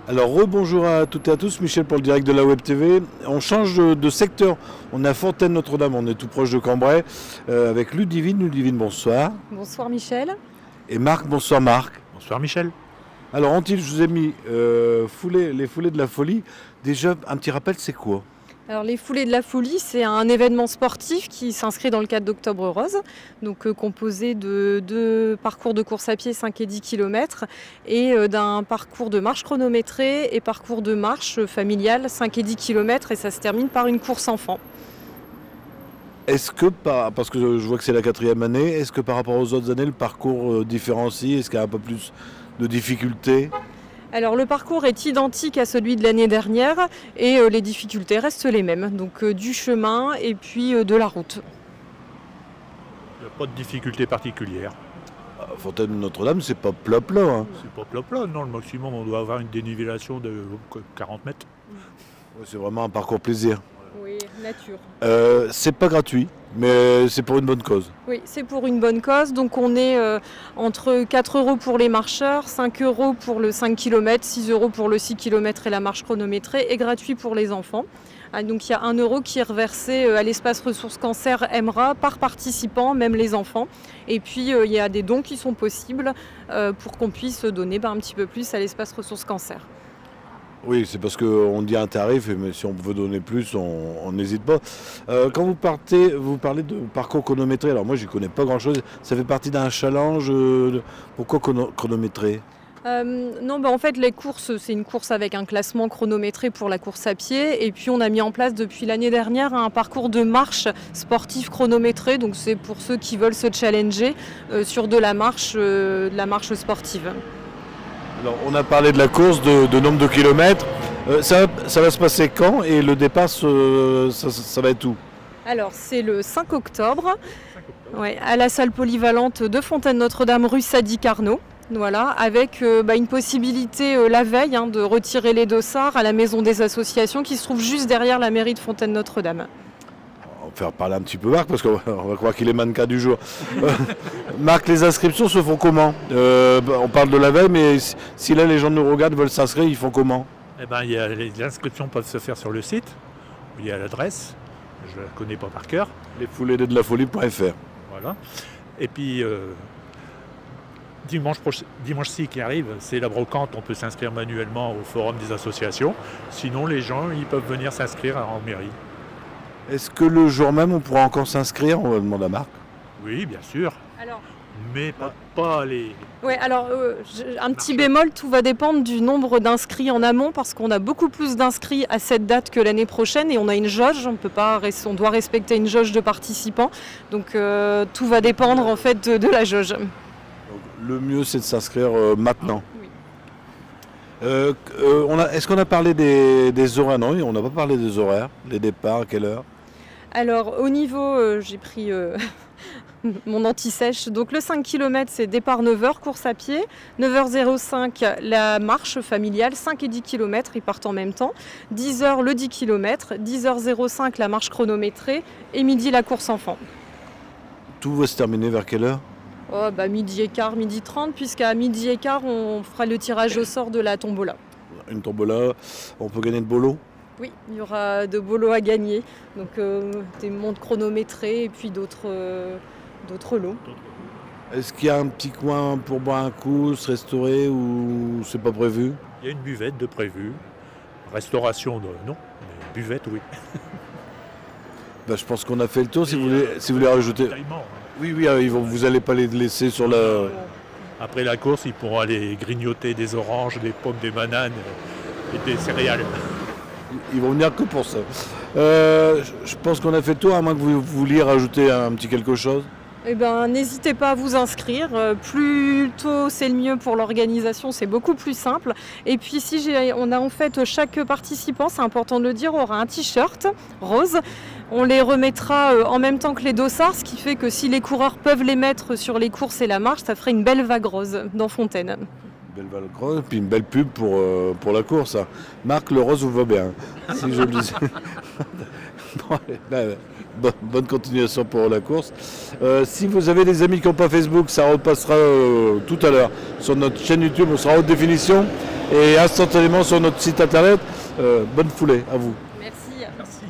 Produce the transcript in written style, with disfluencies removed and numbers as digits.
Alors rebonjour à toutes et à tous, Michel pour le direct de la Web TV. On change de secteur, on est à Fontaine-Notre-Dame, on est tout proche de Cambrai, avec Ludivine. Ludivine, bonsoir. Bonsoir Michel. Et Marc, bonsoir Marc. Bonsoir Michel. Alors Antille, je vous ai mis les foulées de la folie. Déjà, un petit rappel, c'est quoi? Alors les Foulées de la Folie, c'est un événement sportif qui s'inscrit dans le cadre d'Octobre Rose, donc composé de deux parcours de course à pied 5 et 10 km et d'un parcours de marche chronométrée et parcours de marche familiale 5 et 10 km et ça se termine par une course enfant. Est-ce que, parce que je vois que c'est la 4e année, est-ce que par rapport aux autres années, le parcours différencie? Est-ce qu'il y a un peu plus de difficultés? Alors le parcours est identique à celui de l'année dernière et les difficultés restent les mêmes, donc du chemin et puis de la route. Il n'y a pas de difficulté particulière. Fontaine-Notre-Dame, c'est pas plat-plat. Hein. C'est pas plat-plat, non, le maximum on doit avoir une dénivellation de 40 mètres. Ouais, c'est vraiment un parcours plaisir. Oui, nature. C'est pas gratuit, mais c'est pour une bonne cause. Oui, c'est pour une bonne cause. Donc on est entre 4 € pour les marcheurs, 5 € pour le 5 km, 6 € pour le 6 km et la marche chronométrée et gratuit pour les enfants. Donc il y a 1 € qui est reversé à l'espace ressources cancer EMRA par participant, même les enfants. Et puis il y a des dons qui sont possibles pour qu'on puisse donner un petit peu plus à l'espace ressources cancer. Oui, c'est parce qu'on dit un tarif, mais si on veut donner plus, on n'hésite pas. Quand vous parlez de parcours chronométré, alors moi je ne connais pas grand-chose, ça fait partie d'un challenge, pourquoi chronométré? Non, en fait les courses, c'est une course avec un classement chronométré pour la course à pied et puis on a mis en place depuis l'année dernière un parcours de marche sportif chronométré, donc c'est pour ceux qui veulent se challenger sur de la marche sportive. Alors, on a parlé de la course, de nombre de kilomètres. Ça va se passer quand et le départ, ça va être où? Alors, c'est le 5 octobre, ouais, à la salle polyvalente de Fontaine-Notre-Dame, rue Sadi Carnot. Voilà, avec une possibilité la veille de retirer les dossards à la maison des associations qui se trouve juste derrière la mairie de Fontaine-Notre-Dame. On va faire parler un petit peu Marc parce qu'on va croire qu'il est mannequin du jour. Marc, les inscriptions se font comment? On parle de la veille, mais si là les gens nous regardent, veulent s'inscrire, ils font comment? Les inscriptions peuvent se faire sur le site, où il y a l'adresse, je ne la connais pas par cœur. lesfoulées-de-la-folie.fr. Voilà. Et puis dimanche-ci qui arrive, c'est la brocante, on peut s'inscrire manuellement au forum des associations. Sinon les gens ils peuvent venir s'inscrire en mairie. Est-ce que le jour même on pourra encore s'inscrire? On va demander à Marc. Oui, bien sûr. Alors, mais pas les... ouais, alors un petit bémol, tout va dépendre du nombre d'inscrits en amont parce qu'on a beaucoup plus d'inscrits à cette date que l'année prochaine et on a une jauge, on doit respecter une jauge de participants. Donc tout va dépendre en fait de la jauge. Donc, le mieux c'est de s'inscrire maintenant. Oui. Est-ce qu'on a parlé des horaires? Non, on n'a pas parlé des horaires, les départs, à quelle heure? Alors au niveau, j'ai pris mon anti-sèche, donc le 5 km c'est départ 9 h, course à pied, 9h05 la marche familiale, 5 et 10 km ils partent en même temps, 10 h le 10 km, 10h05 la marche chronométrée et midi la course enfant. Tout va se terminer vers quelle heure? Midi et quart, midi 30, puisqu'à midi et quart on fera le tirage au sort de la tombola. Une tombola, on peut gagner de bolo? Oui, il y aura de bolos à gagner, donc des montres chronométrées et puis d'autres lots. Est-ce qu'il y a un petit coin pour boire un coup, se restaurer ou c'est pas prévu? Il y a une buvette de prévu. Restauration, non, mais buvette, oui. Je pense qu'on a fait le tour. Si vous voulez rajouter... Oui, vous n'allez pas les laisser sur la... Après la course, ils pourront aller grignoter des oranges, des pommes, des bananes et des céréales. Ils vont venir que pour ça. Je pense qu'on a fait le tour, à moins que vous vouliez rajouter un petit quelque chose. N'hésitez pas à vous inscrire. Plus tôt, c'est le mieux pour l'organisation, c'est beaucoup plus simple. Et puis on a en fait chaque participant, c'est important de le dire, aura un t-shirt rose. On les remettra en même temps que les dossards, ce qui fait que si les coureurs peuvent les mettre sur les courses et la marche, ça ferait une belle vague rose dans Fontaine. Belle vague rose, puis une belle pub pour la course. Hein. Marc, le rose vous va bien, si je le disais. Bonne continuation pour la course. Si vous avez des amis qui n'ont pas Facebook, ça repassera tout à l'heure sur notre chaîne YouTube, on sera en haute définition. et instantanément sur notre site internet. Bonne foulée à vous. Merci. Merci.